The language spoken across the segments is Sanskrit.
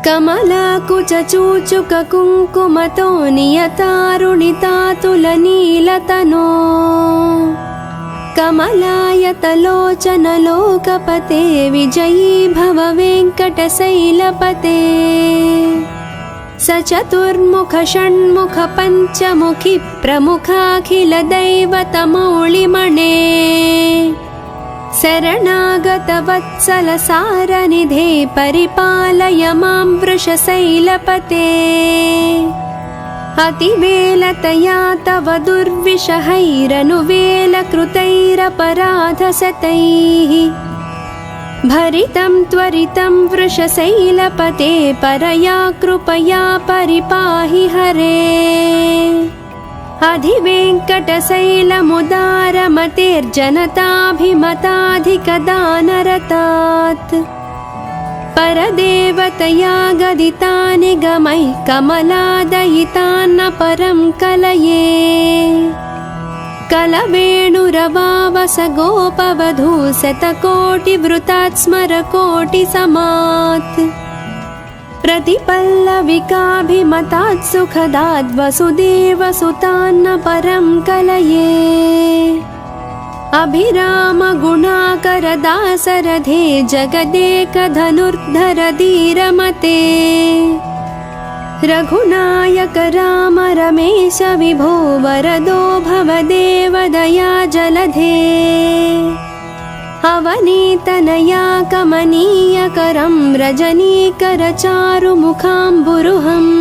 कमलाकुचूचुककुङ्कुमतो नियतारुणितातुलनीलतनो कमलायतलोचनलोकपते विजयी भव वेङ्कटशैलपते सचतुर्मुख षण्मुख पञ्चमुखि प्रमुखाखिलदैवतमौलिमणे शरणागतवत्सलसारनिधे परिपालय मां वृषशैलपते अतिवेलतया तव दुर्विषहैरनुवेलकृतैरपराधशतैः भरितं त्वरितं वृषशैलपते परया कृपया परिपाहि हरे अधिवेङ्कटशैलमुदारमतेर्जनताभिमताधिकदानरतात् परदेवतया गदितानि गमैः कमलादयितान्न परं कलये कलवेणुरवावस गोपवधू शतकोटिवृतात् स्मरकोटिसमात् प्रतिपल्लविकाभिमतात् सुखदाद् वसुदेवसुतान्न परं कलये अभिराम गुणाकरदासरथे जगदेकधनुर्धर धीरमते रघुनायक राम रमेश विभो वरदो भवदेव दया जलधे अवनीतनया कमनीयकरं रजनीकर चारुमुखाम्बुरुहम्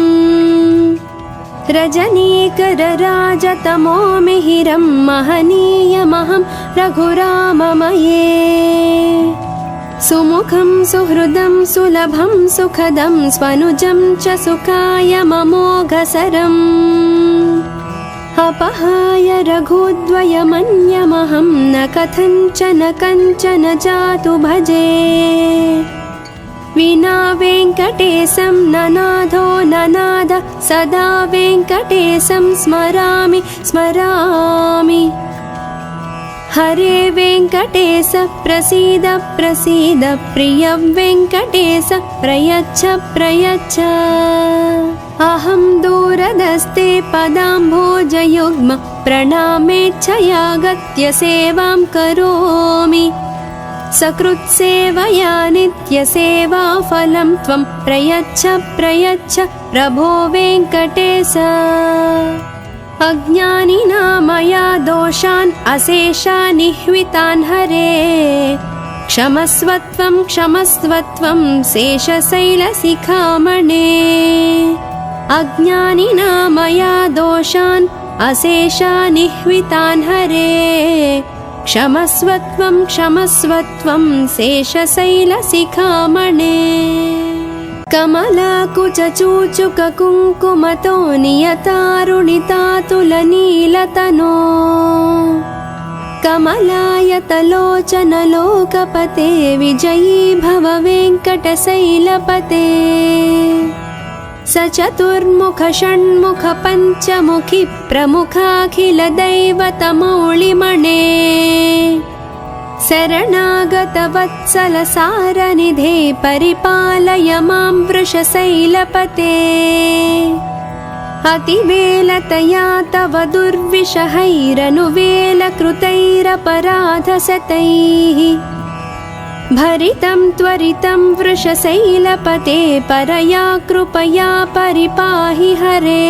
रजनीकर राजतमो मिहिरं महनीयमहं रघुराममये सुमुखं सुहृदं सुलभं सुखदं स्वनुजं च सुखाय ममोघसरम् अपहाय रघुद्वयमन्यमहं न कथञ्चन कञ्चन जातु भजे विना वेङ्कटेशं ननाथो ननाद सदा वेङ्कटेशं स्मरामि स्मरामि हरे वेङ्कटेश प्रसीद प्रसीद प्रिय वेङ्कटेश प्रयच्छ प्रयच्छ अहं दूरदस्ते पदाम्भोजयुग्म प्रणामेच्छयागत्य सेवां करोमि सकृत्सेवया नित्यसेवाफलं त्वं प्रयच्छ प्रयच्छ प्रभो वेङ्कटेश अज्ञानिना मया दोषान् अशेषानिह्वितान् हरे क्षमस्वत्वं क्षमस्वत्वं शेषशैलशिखामणे अज्ञानिना मया दोषान् अशेषानिह्वितान् हरे क्षमस्वत्वं क्षमस्वत्वं शेषशैलशिखामणे कमलाकुचूचुककुङ्कुमतो नियतारुणितातुलनीलतनो कमलायतलोचनलोकपते विजयी भव वेङ्कटशैलपते सचतुर्मुख षण्मुख पञ्चमुखि प्रमुखाखिलदैवतमौलिमणे शरणागतवत्सलसारनिधे परिपालय मां वृषशैलपते अतिवेलतया तव दुर्विषहैरनुवेलकृतैरपराधशतैः भरितं त्वरितं वृषशैलपते परया कृपया परिपाहि हरे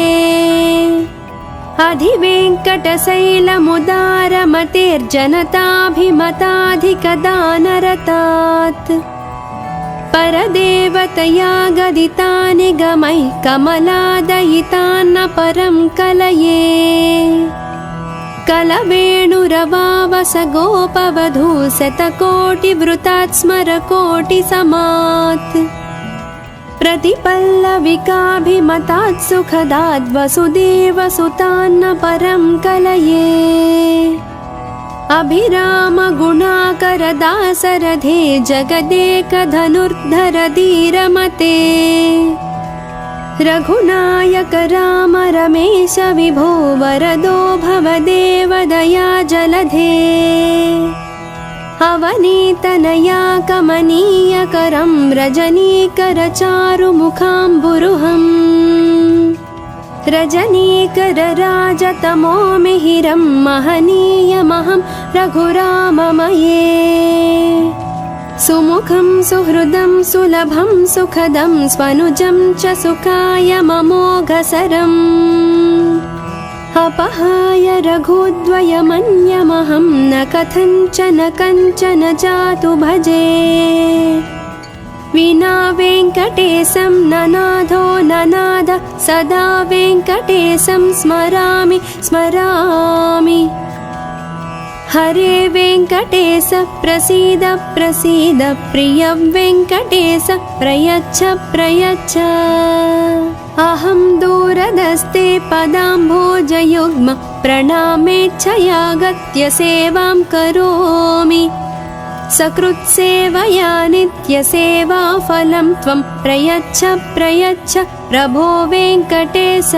अधिवेङ्कटशैलमुदारमतेर्जनताभिमताधिकदानरतात् परदेवतया गदितानि गमैः कमलादयितान्न परं कलये कलवेणुरवावस गोपवधू शतकोटिवृतात् स्मरकोटिसमात् प्रतिपल्लविकाभिमतात् सुखदाद् वसुदेवसुतान्न परं कलये अभिराम गुणाकरदासरथे जगदेकधनुर्धर धीरमते रघुनायक राम रमेश विभो वरदो भवदेव दया जलधे अवनीतनया कमनीयकरं रजनीकरचारुमुखाम्बुरुहम् रजनीकरराजतमो मिहिरं महनीयमहं रघुराममये सुमुखं सुहृदं सुलभं सुखदं स्वनुजं च सुखाय ममोघसरम् अपहाय रघुद्वयमन्यमहं न कथञ्चन कञ्चन जातु भजे विना वेङ्कटेशं ननाथो ननाद सदा वेङ्कटेशं स्मरामि स्मरामि हरे वेङ्कटेश प्रसीद प्रसीद प्रिय वेङ्कटेश प्रयच्छ प्रयच्छ अहं दूरदस्ते पदाम्भोजयुग्म प्रणामेच्छयागत्य सेवां करोमि सकृत्सेवया नित्यसेवाफलं त्वं प्रयच्छ प्रयच्छ प्रभो वेङ्कटेश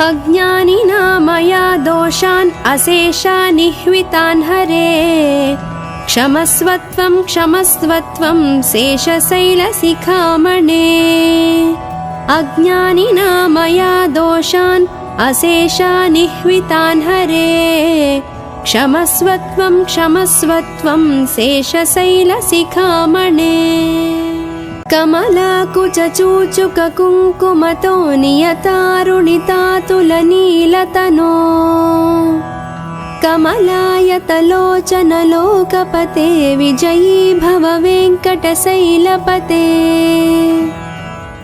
अज्ञानिना मया दोषान् अशेषानिह्वितान् हरे क्षमस्वत्वं क्षमस्वत्वं शेषशैलशिखामणे अज्ञानिना मया दोषान् अशेषानिह्वितान् हरे क्षमस्वत्वं क्षमस्वत्वं शेषशैलशिखामणे कमलाकुचूचुककुङ्कुमतो नियतारुणितातुलनीलतनो कमलायतलोचनलोकपते विजयी भव वेङ्कटशैलपते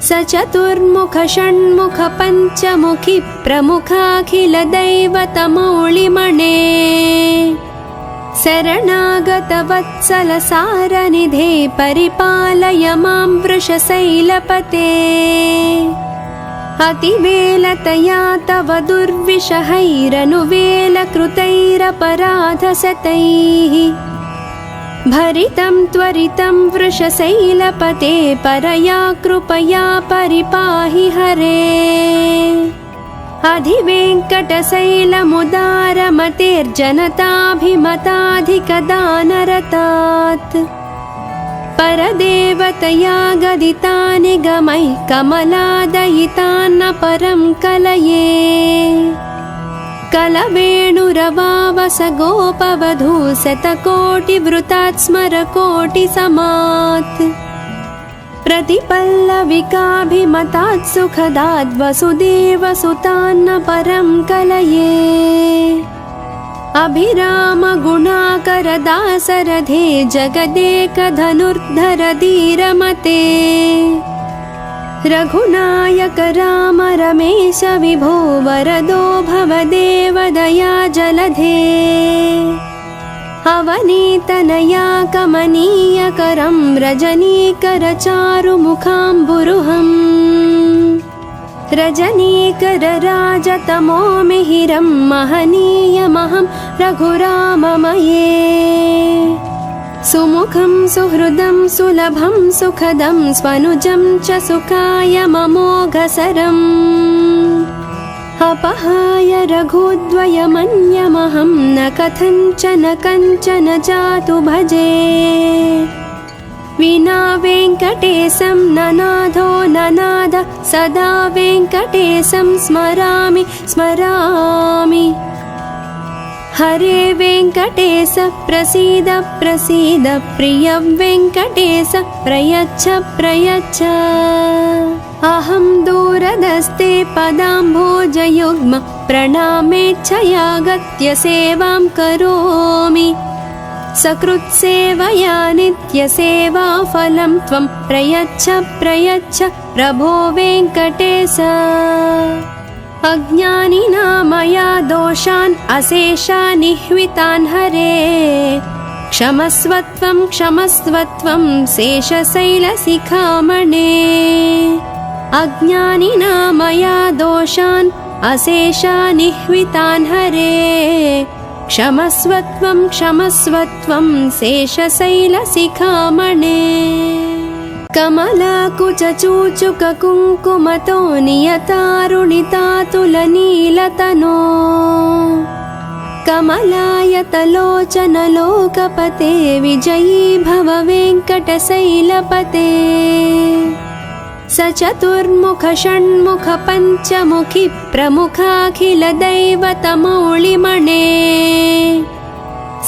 सचतुर्मुख षण्मुख पञ्चमुखि प्रमुखाखिलदैवतमौलिमणे शरणागतवत्सलसारनिधे परिपालय मां वृषशैलपते अतिवेलतया तव दुर्विषहैरनुवेलकृतैरपराधशतैः भरितं त्वरितं वृषशैलपते परया कृपया परिपाहि हरे अधिवेङ्कटशैलमुदारमतेर्जनताभिमताधिकदानरतात् परदेवतया गदितानि गमैः कमलादयितान्न परं कलये कलवेणुरवावस गोपवधू शतकोटिवृतात् स्मरकोटिसमात् प्रतिपल्लविकाभिमतात् सुखदात् वसुदेवसुतान्न परं कलये अभिरामगुणाकरदासरथे जगदेकधनुर्धर धीरमते रघुनायक राम रमेश विभो वरदो भवदेव दया जलधे अवनीतनया कमनीयकरं रजनीकरचारुमुखाम्बुरुहम् रजनीकरराजतमो मिहिरं महनीयमहं रघुराममये सुमुखं सुहृदं सुलभं सुखदं स्वनुजं च सुखाय ममोघसरम् अपहाय रघुद्वयमन्यमहं न कथञ्चन कञ्चन जातु भजे विना वेङ्कटेशं ननाथो ननाद सदा वेङ्कटेशं स्मरामि स्मरामि हरे वेङ्कटेश प्रसीद प्रसीद प्रिय वेङ्कटेश प्रयच्छ प्रयच्छ अहं दूरदस्ते पदाम्भोजयुग्म प्रणामेच्छयागत्य सेवां करोमि सकृत्सेवया नित्यसेवाफलं त्वं प्रयच्छ प्रयच्छ प्रभो वेङ्कटेश अज्ञानिना मया दोषान् अशेषानिह्वितान् हरे क्षमस्वत्वं क्षमस्वत्वं शेषशैलशिखामणे अज्ञानिना मया दोषान् अशेषानिह्वितान् हरे क्षमस्वत्वं क्षमस्वत्वं शेषशैलशिखामणे कमलाकुचूचुककुङ्कुमतो नियतारुणितातुलनीलतनो कमलायतलोचन लोकपते विजयी भव वेङ्कटशैलपते सचतुर्मुख षण्मुख पञ्चमुखी प्रमुखाखिल दैवतमौलिमणे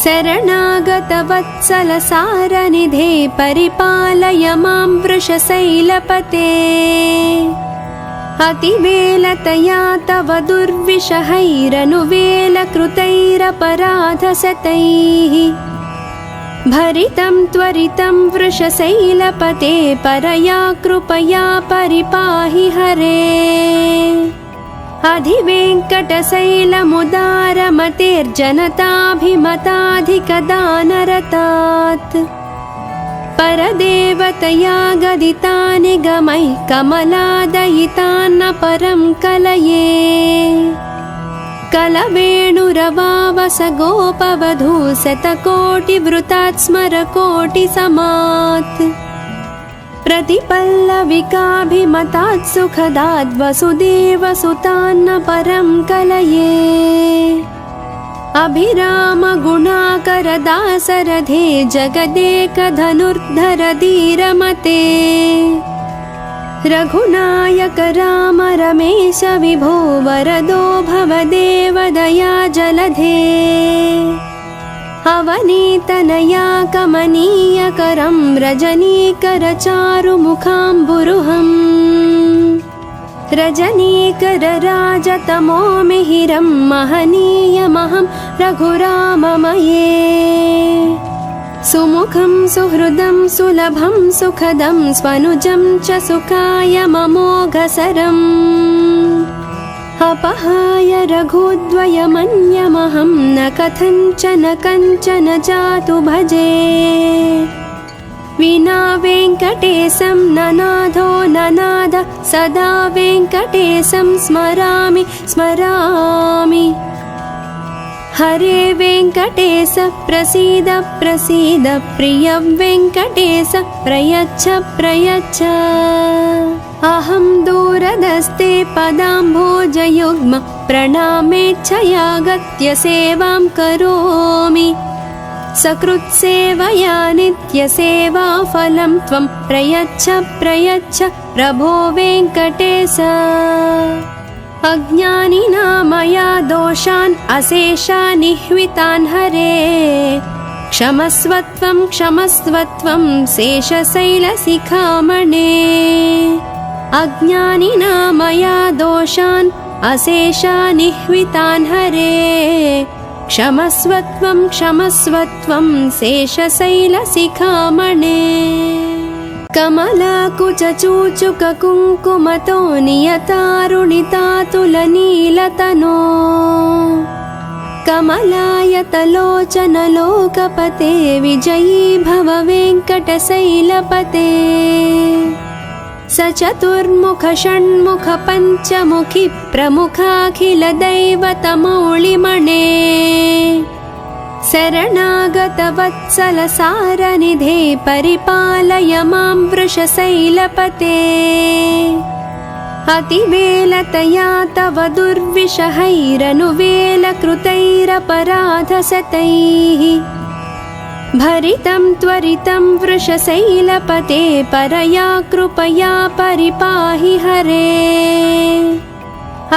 शरणागत वत्सल सारनिधे परिपालय मां वृषशैलपते अतिवेलतया तव दुर्विषहैरनुवेलकृतैरपराधशतैः भरितं त्वरितं वृषशैलपते परया कृपया परिपाहि हरे अधिवेङ्कटशैलमुदारमतेर्जनताभिमताधिकदानरतात् परदेवतया गदितानि गमैः कमलादयितान्न परं कलये कलवेणुरवावस गोपवधू शतकोटिवृतात् स्मरकोटिसमात् प्रतिपल्लविकाभिमतात् सुखदात् वसुदेवसुतान्न परं कलये अभिराम गुणाकर दासरथे जगदेकधनुर्धर धीरमते रघुनायक राम रमेश विभो वरदो भवदेवदया जलधे अवनीतनया कमनीयकरं रजनीकर चारुमुखाम्बुरुहम् रजनीकर राजतमो मिहिरं महनीयमहं रघुराममये सुमुखं सुहृदं सुलभं सुखदं स्वनुजं च सुखाय ममोघसरम् अपहाय रघुद्वयमन्यमहं न कथञ्चन कञ्चन जातु भजे विना वेङ्कटेशं ननाथो ननाद सदा वेङ्कटेशं स्मरामि स्मरामि हरे वेङ्कटेश प्रसीद प्रसीद प्रिय वेङ्कटेश प्रयच्छ प्रयच्छ अहं दूरदस्ते पदाम्भोजयुग्म प्रणामेच्छयागत्य सेवां करोमि सकृत्सेवया नित्यसेवाफलं त्वं प्रयच्छ प्रयच्छ प्रभो वेङ्कटेश अज्ञानिना मया दोषान् अशेषान् निह्वितान् हरे क्षमस्वत्वं क्षमस्वत्वं शेषशैलशिखामणे अज्ञानिना मया दोषान् अशेषान् निह्वितान् हरे क्षमस्वत्वं क्षमस्वत्वं शेषशैलशिखामणे कमलाकुचूचुककुङ्कुमतो नियतारुणितातुलनीलतनो कमलायतलोचन लोकपते विजयी भव वेङ्कटशैलपते सचतुर्मुख षण्मुख पञ्चमुखी प्रमुखाखिल दैवतमौलिमणे शरणागत वत्सल सारनिधे परिपालय मां वृषशैलपते अतिवेलतया तव दुर्विषहैरनुवेलकृतैरपराधशतैः भरितं त्वरितं वृषशैलपते परया कृपया परिपाहि हरे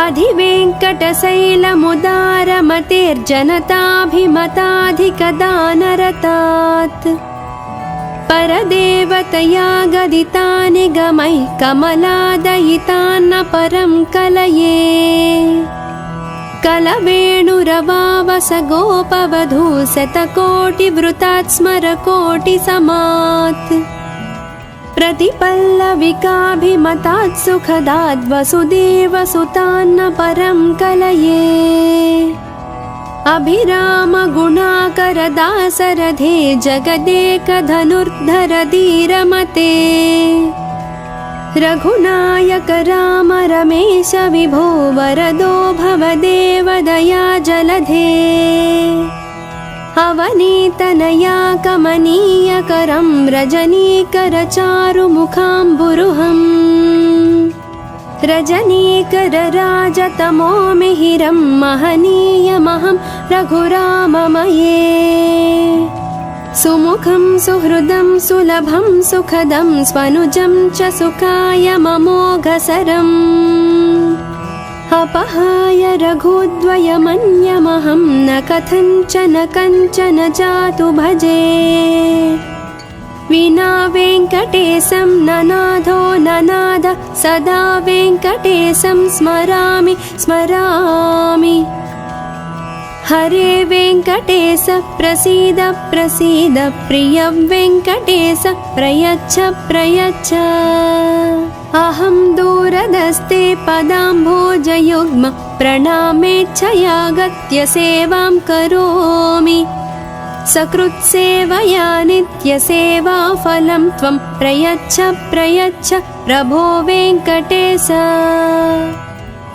अधिवेङ्कटशैलमुदारमतेर्जनताभिमताधिकदानरतात् परदेवतया गदितानि गमैः कमलादयितान्न परं कलये कलवेणुरवावस गोपवधू शतकोटिवृतात् स्मरकोटिसमात् प्रतिपल्लविकाभिमतात् सुखदात् वसुदेवसुतान्न परं कलये अभिराम गुणाकर दासरथे जगदेकधनुर्धर धीरमते रघुनायक राम रमेश विभो वरदो भवदेवदया जलधे अवनीतनया कमनीयकरं रजनीकर चारुमुखाम्बुरुहम् रजनीकरराजतमो मिहिरं महनीयमहं रघुराममये सुमुखं सुहृदं सुलभं सुखदं स्वनुजं च सुखाय ममोघसरम् अपहाय रघुद्वयमन्यमहं न कथञ्चन कञ्चन जातु भजे विना वेङ्कटेशं ननाथो ननाद सदा वेङ्कटेशं स्मरामि स्मरामि हरे वेङ्कटेश प्रसीद प्रसीद प्रिय वेङ्कटेश प्रयच्छ प्रयच्छ अहं दूरदस्ते पदाम्भोजयुग्म प्रणामेच्छयागत्य सेवां करोमि सकृत्सेवया नित्यसेवाफलं त्वं प्रयच्छ प्रयच्छ प्रभो वेङ्कटेश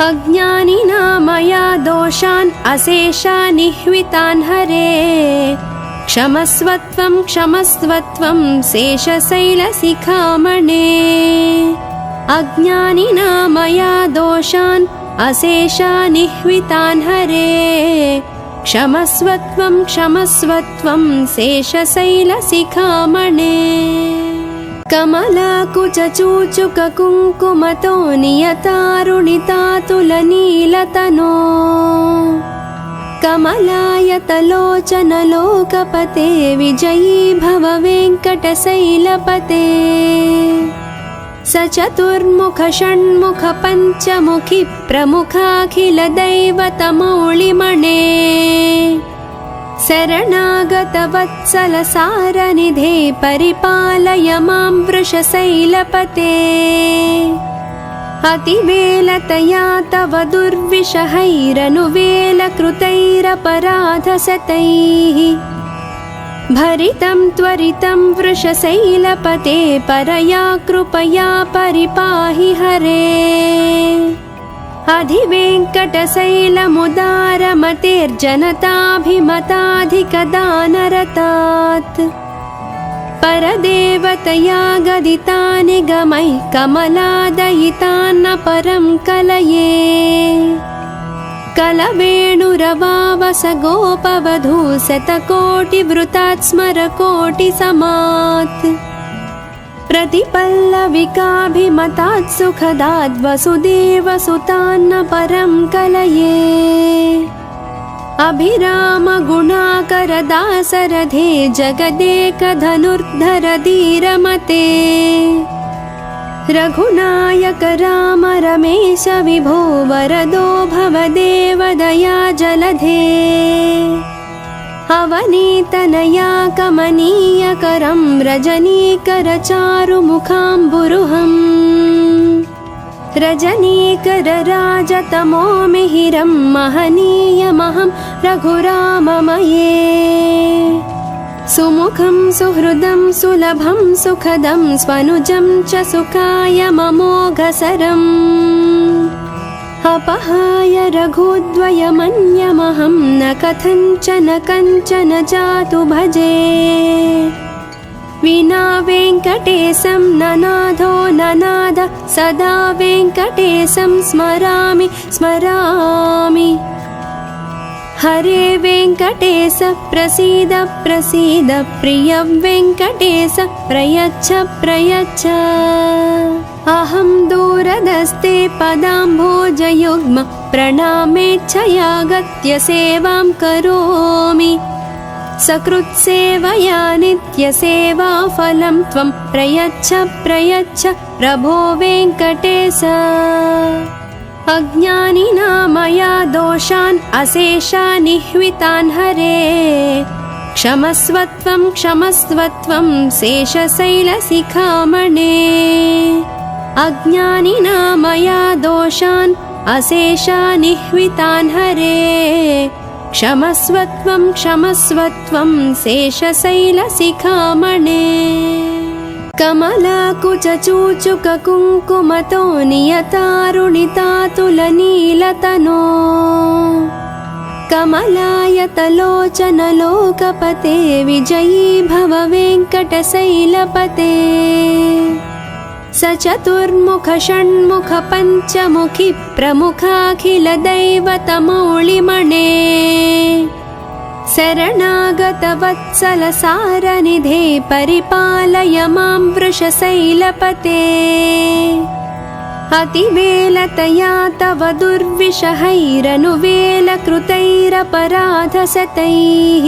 अज्ञानिना मया दोषान् अशेषानिह्वितान् हरे क्षमस्वत्वं क्षमस्वत्वं शेषशैलशिखामणे अज्ञानिना मया दोषान् अशेषानिह्वितान् हरे क्षमस्वत्वं क्षमस्वत्वं शेषशैलशिखामणे कमलाकुचूचुककुङ्कुमतो नियतारुणितातुलनीलतनो कमलायतलोचनलोकपते विजयी भव वेङ्कटशैलपते सचतुर्मुख षण्मुख पञ्चमुखि प्रमुखाखिलदैवतमौलिमणे शरणागतवत्सलसारनिधे परिपालय मां वृषशैलपते अतिवेलतया तव दुर्विषहैरनुवेलकृतैरपराधशतैः भरितं त्वरितं वृषशैलपते परया कृपया परिपाहि हरे अधिवेङ्कटशैलमुदारमतेर्जनताभिमताधिकदानरतात् परदेवतया गदितानि गमैः कमलादयितान्न परं कलये कलवेणुरवावस गोपवधू शतकोटिवृतात् स्मरकोटिसमात् प्रतिपल्लविकाभिमतात् सुखदाद् वसुदेवसुतान्न परं कलये अभिरामगुणाकरदासरथे जगदेकधनुर्धर धीरमते रघुनायक राम रमेश विभो वरदो भवदेव दया जलधे अवनीतनया कमनीयकरं रजनीकरचारुमुखाम्बुरुहम् रजनीकरराजतमो मिहिरं महनीयमहं रघुराममये सुमुखं सुहृदं सुलभं सुखदं स्वनुजं च सुखाय ममोघसरम् अपहाय रघुद्वयमन्यमहं न कथञ्चन कञ्चन जातु भजे विना वेङ्कटेशं ननाथो ननाद सदा वेङ्कटेशं स्मरामि स्मरामि हरे वेङ्कटेश प्रसीद प्रसीद प्रिय वेङ्कटेश प्रयच्छ प्रयच्छ अहं दूरदस्ते पदाम्भोजयुग्म प्रणामेच्छयागत्य सेवां करोमि सकृत्सेवया नित्यसेवाफलं त्वं प्रयच्छ प्रयच्छ प्रभो वेङ्कटेश अज्ञानिना मया दोषान् अशेषानिह्वितान् हरे क्षमस्वत्वं क्षमस्वत्वं शेषशैलशिखामणे अज्ञानिना मया दोषान् अशेषानिह्वितान् हरे क्षमस्वत्वं क्षमस्वत्वं शेषशैलशिखामणे कमलाकुचूचुककुङ्कुमतो नियतारुणितातुलनीलतनो कमलायतलोचनलोकपते विजयी भव वेङ्कटशैलपते स चतुर्मुख षण्मुख पञ्चमुखी प्रमुखाखिलदैवतमौलिमणे शरणागतवत्सल सारनिधे परिपालय मां वृषशैलपते अतिवेलतया तव दुर्विषहैरनुवेलकृतैरपराधशतैः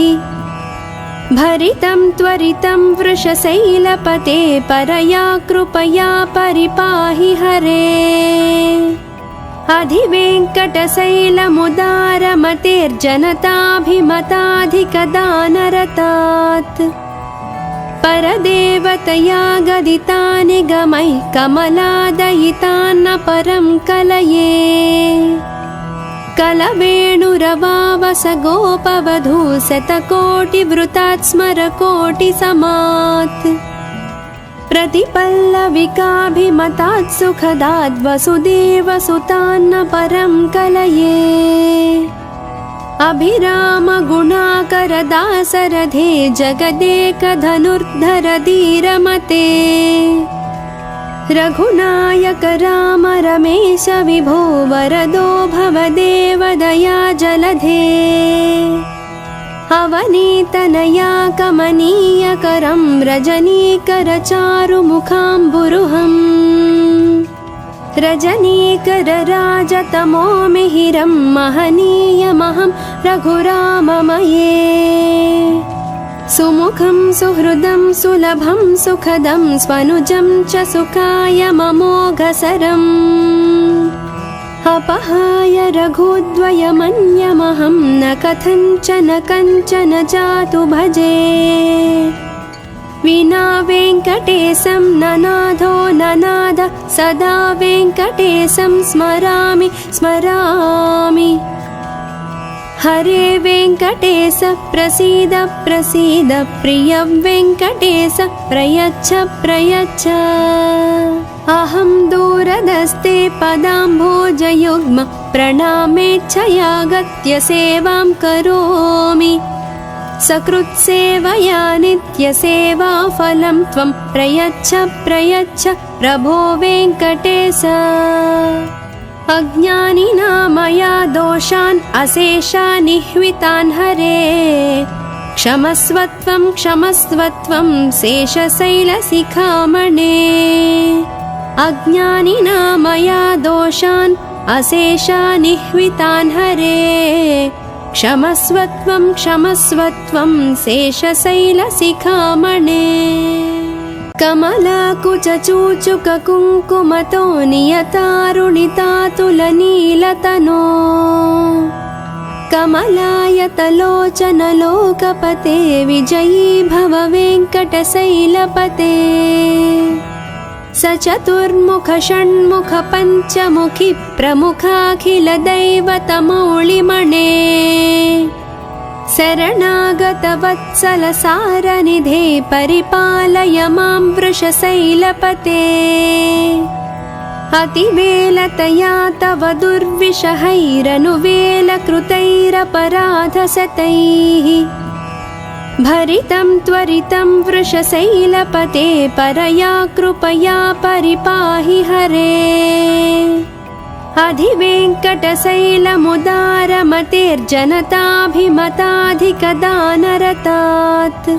भरितं त्वरितं वृषशैलपते परया कृपया परिपाहि हरे अधिवेङ्कटशैलमुदारमतेर्जनताभिमताधिकदानरतात् परदेवतया गदिता निगमैः कमलादयितान्न परं कलये कलवेणुरवावस गोपवधू शतकोटिवृतात् स्मरकोटिसमात् प्रतिपल्लविकाभिमतात् सुखदाद् वसुदेवसुतान्न परं कलये अभिरामगुणाकरदासरथे जगदेकधनुर्धर धीरमते रघुनायक राम रमेश विभो वरदो भवदेव दया जलधे अवनीतनया कमनीयकरं रजनीकर चारुमुखाम्बुरुहम् रजनीकर राजतमो मिहिरं महनीयमहं रघुराममये सुमुखं सुहृदं सुलभं सुखदं स्वनुजं च सुखाय ममोघसरम् अपहाय रघुद्वयमन्यमहं न कथञ्चन कञ्चन जातु भजे विना वेङ्कटेशं ननाथो ननाद सदा वेङ्कटेशं स्मरामि स्मरामि हरे वेङ्कटेश प्रसीद प्रसीद प्रिय वेङ्कटेश प्रयच्छ प्रयच्छ अहं दूरदस्ते पदाम्भोजयुग्म प्रणामेच्छयागत्य सेवां करोमि सकृत्सेवया नित्यसेवाफलं त्वं प्रयच्छ प्रयच्छ प्रभो वेङ्कटेश अज्ञानिना मया दोषान् अशेषानिह्वितान् हरे क्षमस्वत्वं क्षमस्वत्वं शेषशैलशिखामणे अज्ञानिना मया दोषान् अशेषानिह्वितान् हरे क्षमस्वत्वं क्षमस्वत्वं शेषशैलशिखामणे कमलाकुचूचुककुङ्कुमतो नियतारुणितातुलनीलतनो कमलायतलोचनलोकपते विजयी भव वेङ्कटशैलपते स चतुर्मुख षण्मुख पञ्चमुखी प्रमुखाखिलदैवतमौलिमणे शरणागतवत्सल सारनिधे परिपालय मां वृषशैलपते अतिवेलतया तव दुर्विषहैरनुवेलकृतैरपराधशतैः भरितं त्वरितं वृषशैलपते परया कृपया परिपाहि हरे अधिवेङ्कटशैलमुदारमतेर्जनताभिमताधिकदानरतात्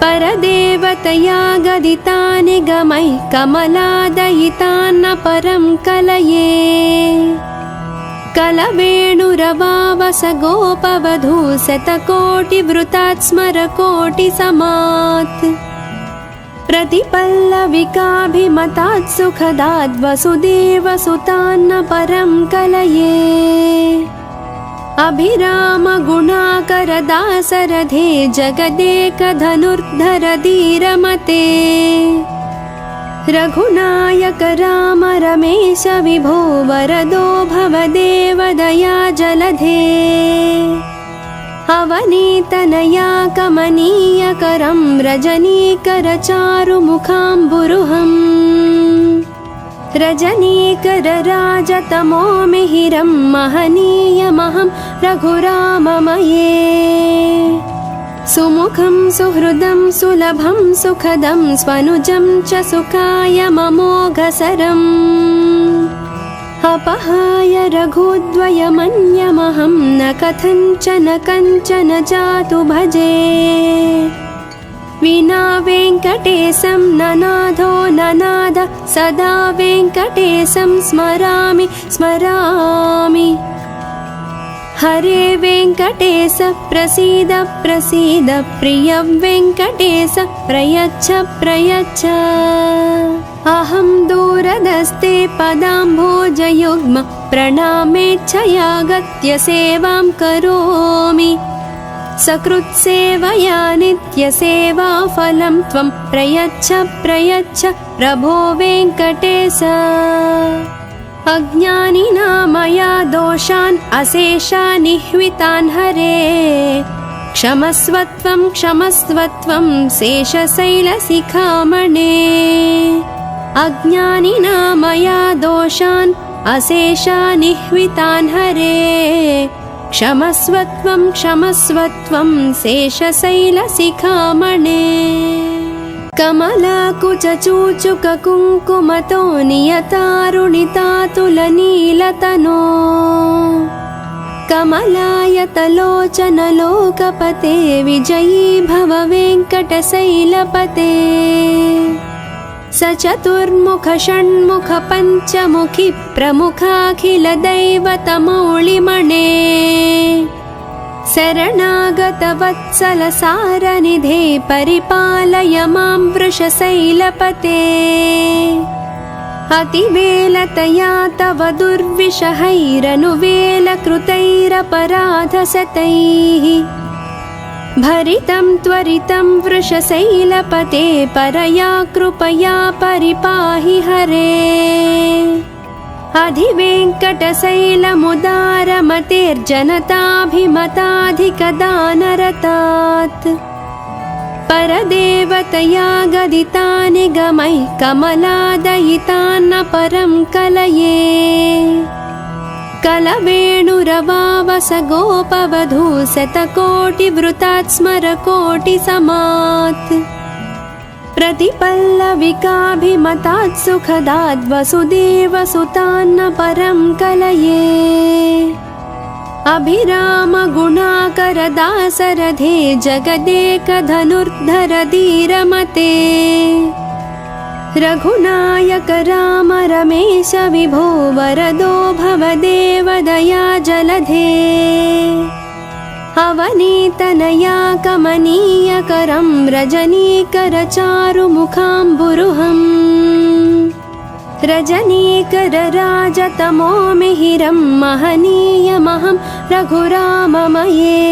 परदेवतया गदिता निगमैः कमलादयितान्न परं कलये कलवेणुरवावस गोपवधू शतकोटिवृतात् स्मरकोटिसमात् प्रतिपल्लविकाभिमतात् सुखदाद् वसुदेवसुतान्न परं कलये अभिरामगुणाकरदासरथे जगदेकधनुर्धर धीरमते रघुनायक राम रमेश विभो वरदो भवदेव दया जलधे अवनीतनया कमनीयकरं रजनीकर चारुमुखाम्बुरुहम् रजनीकर राजतमो मिहिरं महनीयमहं रघुराममये सुमुखं सुहृदं सुलभं सुखदं स्वनुजं च सुखाय ममोघसरम् अपहाय रघुद्वयमन्यमहं न कथञ्चन कञ्चन जातु भजे विना वेङ्कटेशं ननाथो ननाद सदा वेङ्कटेशं स्मरामि स्मरामि हरे वेङ्कटेश प्रसीद प्रसीद प्रिय वेङ्कटेश प्रयच्छ प्रयच्छ अहं दूरदस्ते पदाम्भोजयुग्म प्रणामेच्छयागत्य सेवां करोमि सकृत्सेवया नित्यसेवाफलं त्वं प्रयच्छ प्रयच्छ प्रभो वेङ्कटेश अज्ञानिना मया दोषान् अशेषानिह्वितान् हरे क्षमस्वत्वं क्षमस्वत्वं शेषशैलशिखामणे अज्ञानिना मया दोषान् अशेषानिह्वितान् हरे क्षमस्वत्वं क्षमस्वत्वं शेषशैलशिखामणे कमलाकुचूचुककुङ्कुमतो नियतारुणितातुलनीलतनो कमलायतलोचनलोकपते विजयी भव वेङ्कटशैलपते सचतुर्मुख षण्मुख पञ्चमुखी प्रमुखाखिलदैवतमौलिमणे शरणागतवत्सल सारनिधे परिपालय मां वृषशैलपते अतिवेलतया तव दुर्विषहैरनुवेलकृतैरपराधशतैः भरितं त्वरितं वृषशैलपते परया कृपया परिपाहि हरे अधिवेङ्कटशैलमुदारमतेर्जनताभिमताधिकदानरतात् परदेवतया गदितानि गमैः कमलादयितान्न परं कलये कलवेणुरवावस गोपवधू शतकोटिवृतात् स्मरकोटिसमात् प्रतिपल्लविकाभिमतात् सुखदात् वसुदेवसुतान्न परं कलये अभिरामगुणाकरदासरथे जगदेकधनुर्धर धीरमते रघुनायक राम रमेश विभो वरदो भवदेव दया जलधे अवनीतनया कमनीयकरं रजनीकरचारुमुखाम्बुरुहम् रजनीकरराजतमो मिहिरं महनीयमहं रघुराममये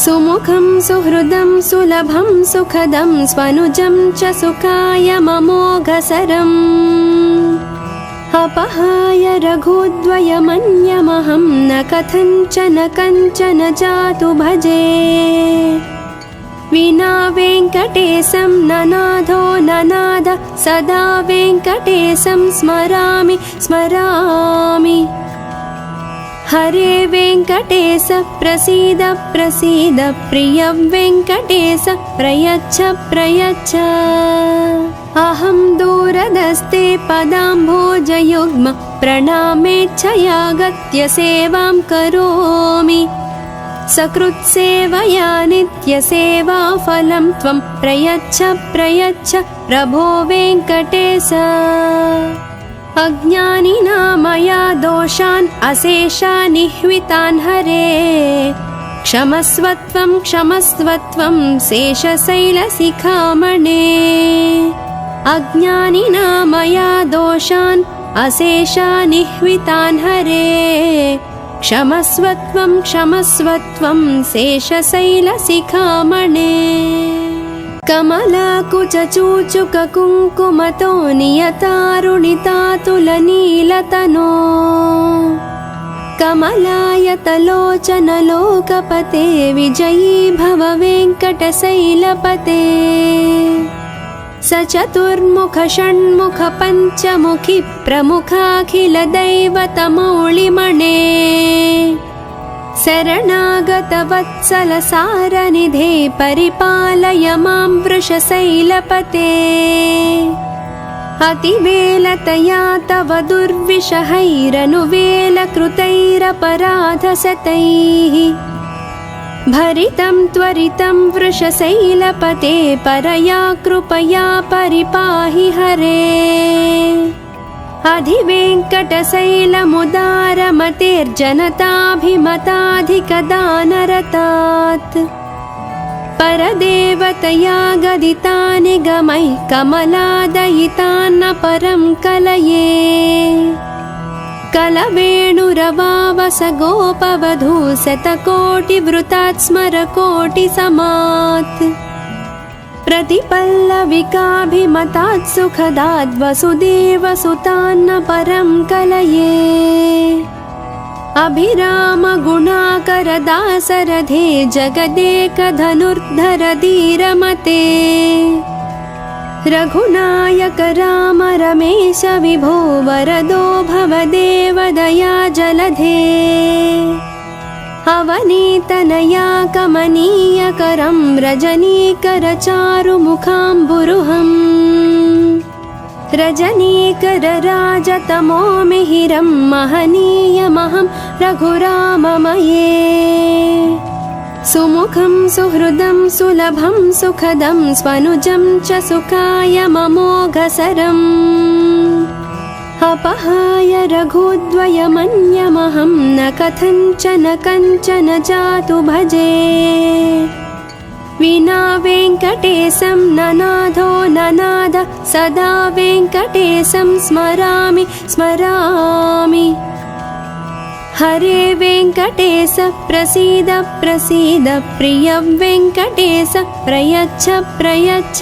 सुमुखं सुहृदं सुलभं सुखदं स्वनुजं च सुखाय ममोघसरम् अपहाय रघुद्वयमन्यमहं न कथञ्चन कञ्चन जातु भजे विना वेङ्कटेशं ननाथो ननाद सदा वेङ्कटेशं स्मरामि स्मरामि हरे वेङ्कटेश प्रसीद प्रसीद प्रिय वेङ्कटेश प्रयच्छ प्रयच्छ अहं दूरदस्ते पदाम्भोजयुग्म प्रणामेच्छयागत्य सेवां करोमि सकृत्सेवया नित्यसेवाफलं त्वं प्रयच्छ प्रयच्छ प्रभो वेङ्कटेश अज्ञानिना मया दोषान् अशेषानिह्वितान् हरे क्षमस्वत्वं क्षमस्वत्वं शेषशैलशिखामणे अज्ञानिना मया दोषान् अशेषानिह्वितान् हरे क्षमस्वत्वं क्षमस्वत्वं शेषशैलशिखामणे कमलाकुचूचुककुङ्कुमतो नियतारुणितातुलनीलतनो कमलायतलोचनलोकपते विजयी भव वेङ्कटशैलपते सचतुर्मुख षण्मुख पञ्चमुखी प्रमुखाखिलदैवतमौलिमणे शरणागतवत्सलसारनिधे परिपालय मां वृषशैलपते अतिवेलतया तव दुर्विषहैरनुवेलकृतैरपराधशतैः भरितं त्वरितं वृषशैलपते परया कृपया परिपाहि हरे अधिवेङ्कटशैलमुदारमतेर्जनताभिमताधिकदानरतात् परदेवतया गदिता निगमैः कमलादयितान्न परं कलये कलवेणुरवावस गोपवधू शतकोटिवृतात् स्मरकोटिसमात् प्रतिपल्लविकाभिमतात् सुखदात् वसुदेवसुतान्न परं कलये अभिरामगुणाकरदासरथे जगदेकधनुर्धर धीरमते रघुनायक राम रमेश विभो वरदो भवदेव दया जलधे अवनीतनया कमनीयकरं रजनीकरचारुमुखाम्बुरुहम् रजनीकरराजतमो मिहिरं महनीयमहं रघुराममये सुमुखं सुहृदं सुलभं सुखदं स्वनुजं च सुखायममोघसरम् अपहाय रघुद्वयमन्यमहं न कथञ्चन कञ्चन जातु भजे विना वेङ्कटेशं ननाथो ननाद सदा वेङ्कटेशं स्मरामि स्मरामि हरे वेङ्कटेश प्रसीद प्रसीद प्रिय वेङ्कटेश प्रयच्छ प्रयच्छ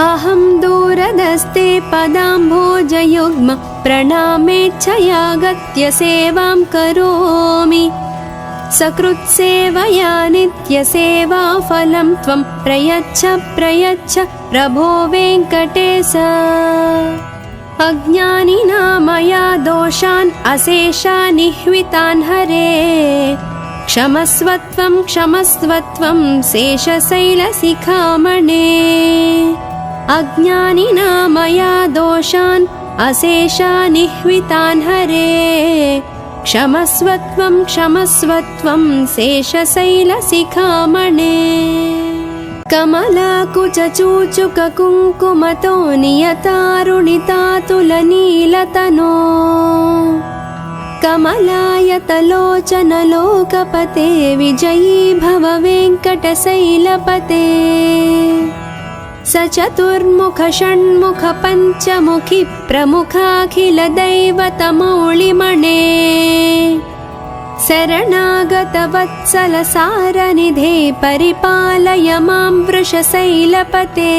अहं दूरदस्ते पदाम्भोजयुग्म प्रणामेच्छयागत्य सेवां करोमि सकृत्सेवया नित्यसेवाफलं त्वं प्रयच्छ प्रयच्छ प्रभो वेङ्कटेश अज्ञानिना मया दोषान् अशेषानिह्वितान् हरे क्षमस्वत्वं क्षमस्वत्वं शेषशैलशिखामणे अज्ञानिना मया दोषान् अशेषानिह्वितान् हरे क्षमस्वत्वं क्षमस्वत्वं शेषशैलशिखामणे कमलाकुचूचुककुङ्कुमतो नियतारुणितातुलनीलतनो कमलायतलोचनलोकपते विजयी भव वेङ्कटशैलपते सचतुर्मुख षण्मुख पञ्चमुखि प्रमुखाखिलदैवतमौलिमणे शरणागतवत्सलसारनिधे परिपालय मां वृषशैलपते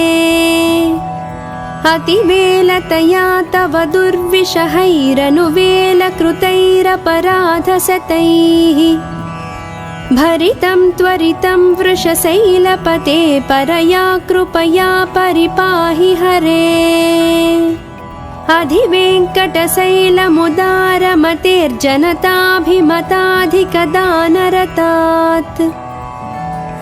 अतिवेलतया तव दुर्विषहैरनुवेलकृतैरपराधशतैः भरितं त्वरितं वृषशैलपते परया कृपया परिपाहि हरे अधिवेङ्कटशैलमुदारमतेर्जनताभिमताधिकदानरतात्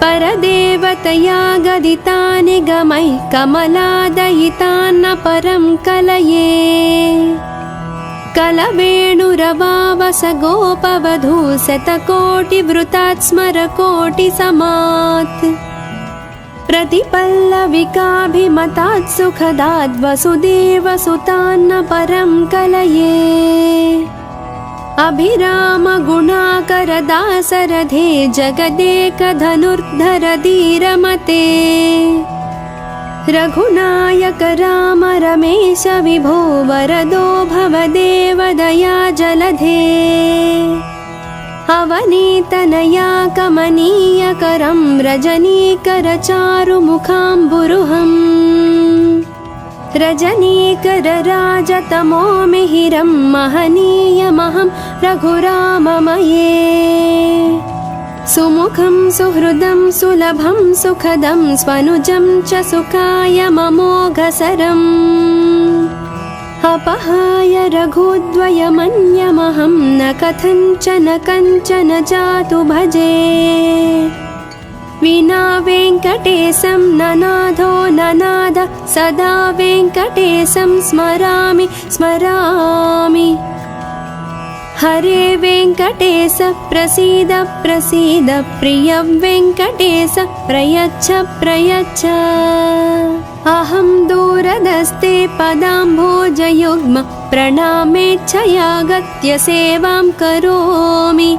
परदेवतया गदिता निगमैः कमलादयितान्न परं कलये कलवेणुरवावस गोपवधू शतकोटिवृतात् स्मरकोटिसमात् प्रतिपल्लविकाभिमतात् सुखदात् वसुदेवसुतान्न परं कलये अभिरामगुणाकरदासरथे जगदेकधनुर्धर धीरमते रघुनायक राम रमेश विभो वरदो भवदेव दया जलधे अवनीतनया कमनीयकरं रजनीकरचारुमुखाम्बुरुहम् रजनीकरराजतमो मिहिरं महनीयमहं रघुराममये सुमुखं सुहृदं सुलभं सुखदं स्वनुजं च सुखायममोघसरम् अपहाय रघुद्वयमन्यमहं न कथञ्चन कञ्चन जातु भजे विना वेङ्कटेशं ननाथो ननाद सदा वेङ्कटेशं स्मरामि स्मरामि हरे वेङ्कटेश प्रसीद प्रसीद प्रिय वेङ्कटेश प्रयच्छ प्रयच्छ अहं दूरदस्ते पदाम्भोजयुग्म प्रणामेच्छयागत्य सेवां करोमि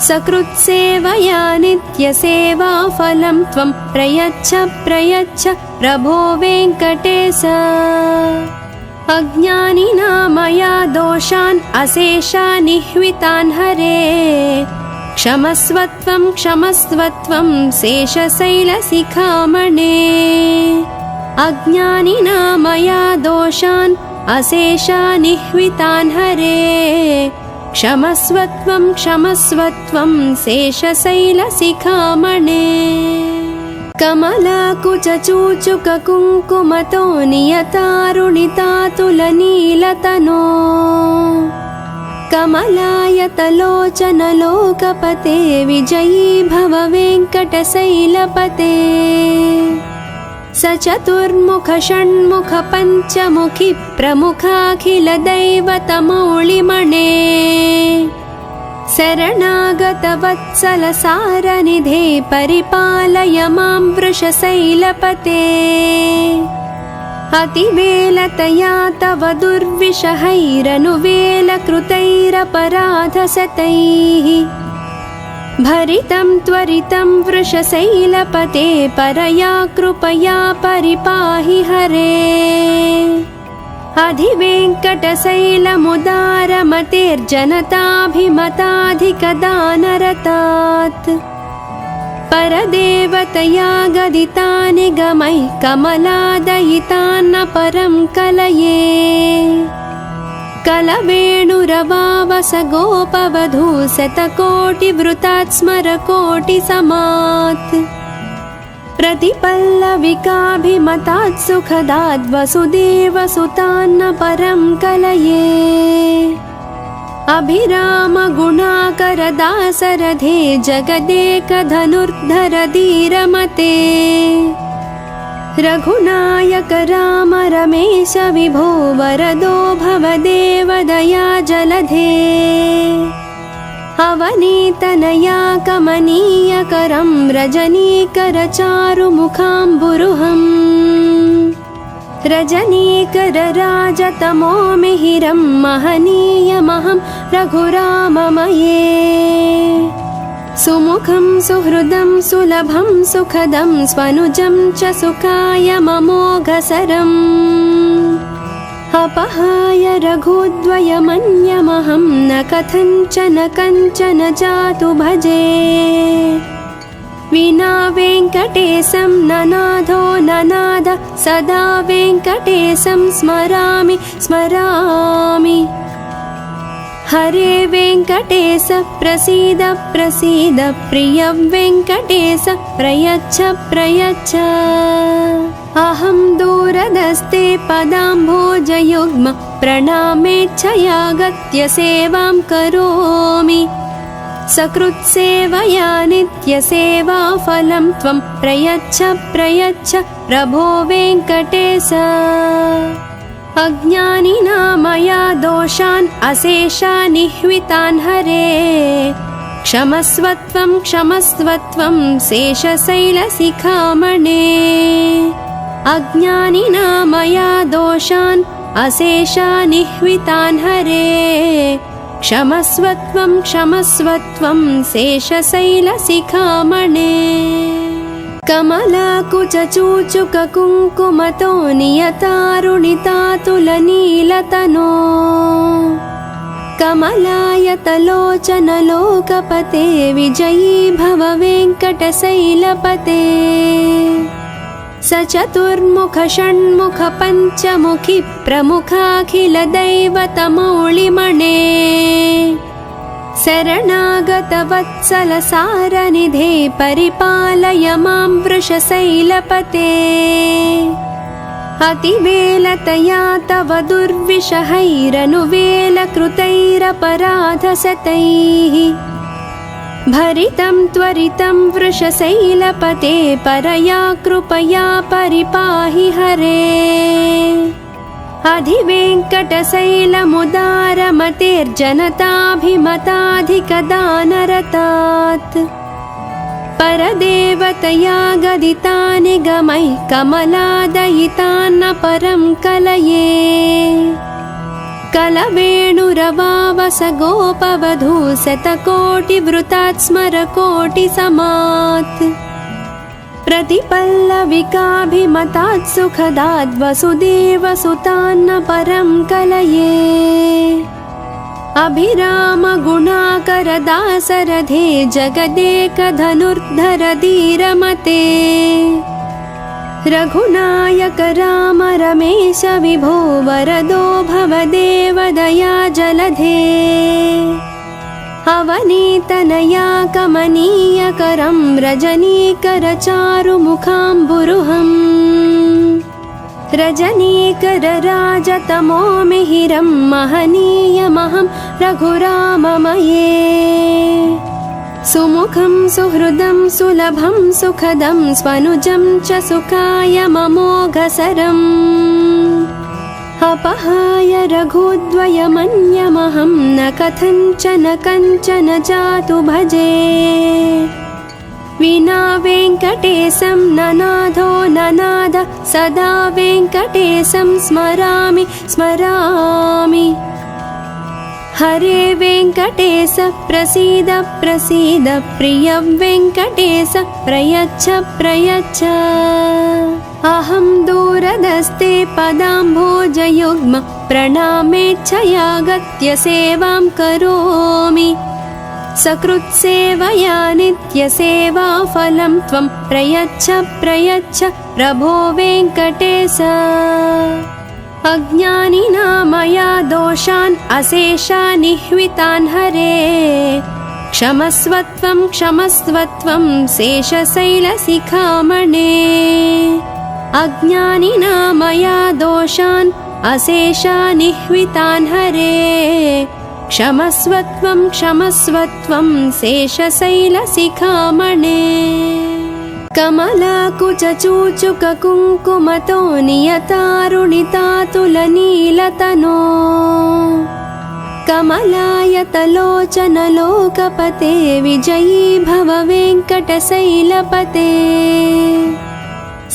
सकृत्सेवया नित्यसेवाफलं त्वं प्रयच्छ प्रयच्छ प्रभो वेङ्कटेश अज्ञानिना मया दोषान् अशेषानिह्वितान् हरे क्षमस्वत्वं क्षमस्वत्वं शेषशैलशिखामणे अज्ञानिना मया दोषान् अशेषानिह्वितान् हरे क्षमस्वत्वं क्षमस्वत्वं शेषशैलशिखामणे कमलाकुचूचुककुङ्कुमतो नियतारुणितातुलनीलतनो कमलायतलोचनलोकपते विजयी भव वेङ्कटशैलपते सचतुर्मुख षण्मुख पञ्चमुखि प्रमुखाखिलदैवतमौलिमणे शरणागतवत्सलसारनिधे परिपालय मां वृषशैलपते अतिवेलतया तव दुर्विषहैरनुवेलकृतैरपराधशतैः भरितं त्वरितं वृषशैलपते परया कृपया परिपाहि हरे अधिवेङ्कटशैलमुदारमतेर्जनताभिमताधिकदानरतात् परदेवतया गदितानि गमैः कमलादयितान्न परं कलये कलवेणुरवावस गोपवधू शतकोटिवृतात् स्मरकोटिसमात् प्रतिपल्लविकाभिमतात् सुखदाद् वसुदेवसुतान्न परं कलये अभिरामगुणाकरदासरथे जगदेकधनुर्धर धीरमते रघुनायक राम रमेश विभो वरदो भवदेव दया जलधे अवनीतनया कमनीयकरं रजनीकर चारुमुखाम्बुरुहम् रजनीकर राजतमो मिहिरं महनीयमहं रघुराममये सुमुखं सुहृदं सुलभं सुखदं स्वनुजं च सुखाय ममोघसरम् अपहाय रघुद्वयमन्यमहं न कथञ्चन कञ्चन जातु भजे विना वेङ्कटेशं ननाथो ननाद सदा वेङ्कटेशं स्मरामि स्मरामि हरे वेङ्कटेश प्रसीद प्रसीद प्रिय वेङ्कटेश प्रयच्छ प्रयच्छ अहं दूरदस्ते पदाम्भोजयुग्म प्रणामेच्छयागत्य सेवां करोमि सकृत्सेवया नित्यसेवाफलं त्वं प्रयच्छ प्रयच्छ प्रभो वेङ्कटेश अज्ञानिना मया दोषान् अशेषानिह्वितान् हरे क्षमस्वत्वं क्षमस्वत्वं शेषशैलशिखामणे अज्ञानिना मया दोषान् अशेषानिह्वितान् हरे क्षमस्वत्वं क्षमस्वत्वं शेषशैलशिखामणे कमलाकुचूचुककुङ्कुमतो नियतारुणितातुलनीलतनो कमलायतलोचनलोकपते विजयी भव वेङ्कटशैलपते सचतुर्मुख षण्मुख पञ्चमुखि प्रमुखाखिलदैवतमौलिमणे शरणागतवत्सलसारनिधे परिपालय मां वृषशैलपते अतिवेलतया तव दुर्विषहैरनुवेलकृतैरपराधशतैः भरितं त्वरितं वृषशैलपते परया कृपया परिपाहि हरे अधिवेङ्कटशैलमुदारमतेर्जनताभिमताधिकदानरतात् परदेवतया गदिता निगमैः कमलादयितान्न परं कलये कलवेणुरवावस गोपवधू शतकोटिवृतात् स्मरकोटिसमात् प्रतिपल्लविकाभिमतात् सुखदात् वसुदेवसुतान्न परं कलये अभिरामगुणाकरदासरथे जगदेकधनुर्धर धीरमते रघुनायक राम रमेश विभो वरदो भवदेव दया जलधे अवनीतनया कमनीयकरं रजनीकरचारुमुखाम्बुरुहम् रजनीकरराजतमो मिहिरं महनीयमहं रघुराममये सुमुखं सुहृदं सुलभं सुखदं स्वनुजं च सुखाय ममोघसरम् अपहाय रघुद्वयमन्यमहं न कथञ्चन कञ्चन जातु भजे विना वेङ्कटेशं ननाथो ननाद सदा वेङ्कटेशं स्मरामि स्मरामि हरे वेङ्कटेश प्रसीद प्रसीद प्रिय वेङ्कटेश प्रयच्छ प्रयच्छ अहं दूरदस्ते पदाम्भोजयुग्म प्रणामेच्छया गत्य सेवां करोमि सकृत्सेवया नित्यसेवाफलं त्वं प्रयच्छ प्रयच्छ प्रभो वेङ्कटेश अज्ञानिना मया दोषान् अशेषानिह्वितान् हरे क्षमस्वत्वं क्षमस्वत्वं शेषशैलशिखामणे अज्ञानिना मया दोषान् अशेषानिह्वितान् हरे क्षमस्वत्वं क्षमस्वत्वं शेषशैलशिखामणे कमलाकुचूचुककुङ्कुमतो नियतारुणितातुलनीलतनो कमलायतलोचनलोकपते विजयी भव वेङ्कटशैलपते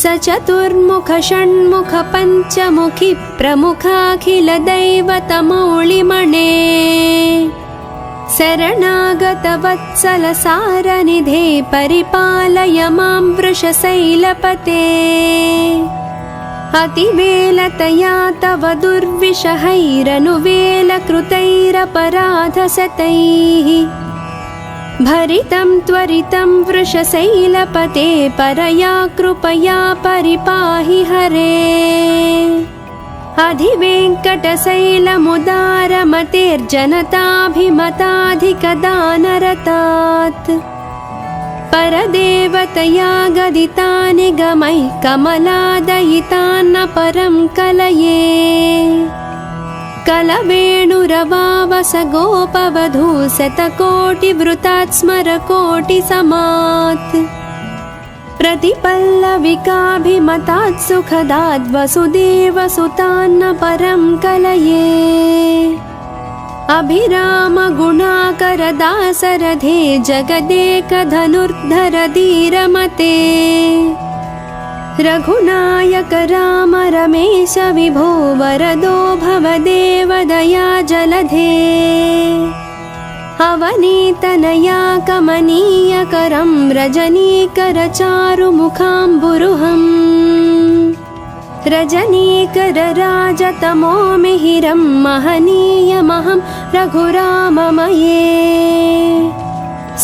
सचतुर्मुख षण्मुख पञ्चमुखि प्रमुखाखिलदैवतमौलिमणे शरणागतवत्सल सारनिधे परिपालय मां वृषशैलपते अतिवेलतया तव दुर्विषहैरनुवेलकृतैरपराधशतैः भरितं त्वरितं वृषशैलपते परया कृपया परिपाहि हरे अधिवेङ्कटशैलमुदारमतेर्जनताभिमताधिकदानरतात् परदेवतया गदिता निगमैः कमलादयितान्न परं कलये कलवेणुरवावस गोपवधू शतकोटिवृतात् स्मरकोटिसमात् प्रतिपल्लविकाभिमतात् सुखदात् वसुदेवसुतान्न परं कलये अभिरामगुणाकरदासरथे जगदेकधनुर्धर धीरमते रघुनायक राम रमेश विभो वरदो भवदेव दया जलधे अवनीतनया कमनीयकरं रजनीकरचारुमुखाम्बुरुहम् रजनीकरराजतमो मिहिरं महनीयमहं रघुराममये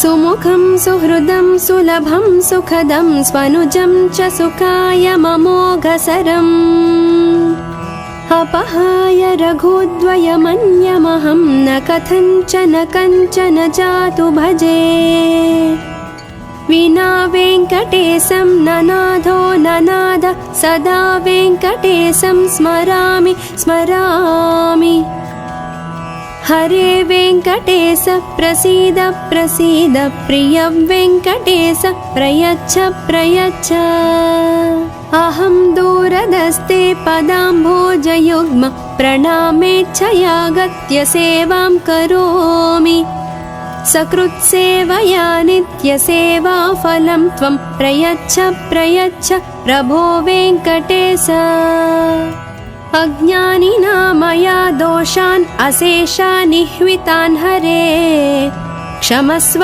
सुमुखं सुहृदं सुलभं सुखदं स्वनुजं च सुखाय ममोघसरम् अपहाय रघुद्वयमन्यमहं न कथञ्चन कञ्चन जातु भजे विना वेङ्कटेशं ननाथो ननाद सदा वेङ्कटेशं स्मरामि स्मरामि हरे वेङ्कटेश प्रसीद प्रसीद प्रिय वेङ्कटेश प्रयच्छ प्रयच्छ अहं दूरदस्ते पदाम्भोजयुग्म प्रणामेच्छयागत्य सेवां करोमि सकृत्सेवया नित्यसेवाफलं त्वं प्रयच्छ प्रयच्छ प्रभो वेङ्कटेश अज्ञानिना मया दोषान् अशेषान् निह्वितान् हरे क्षमस्व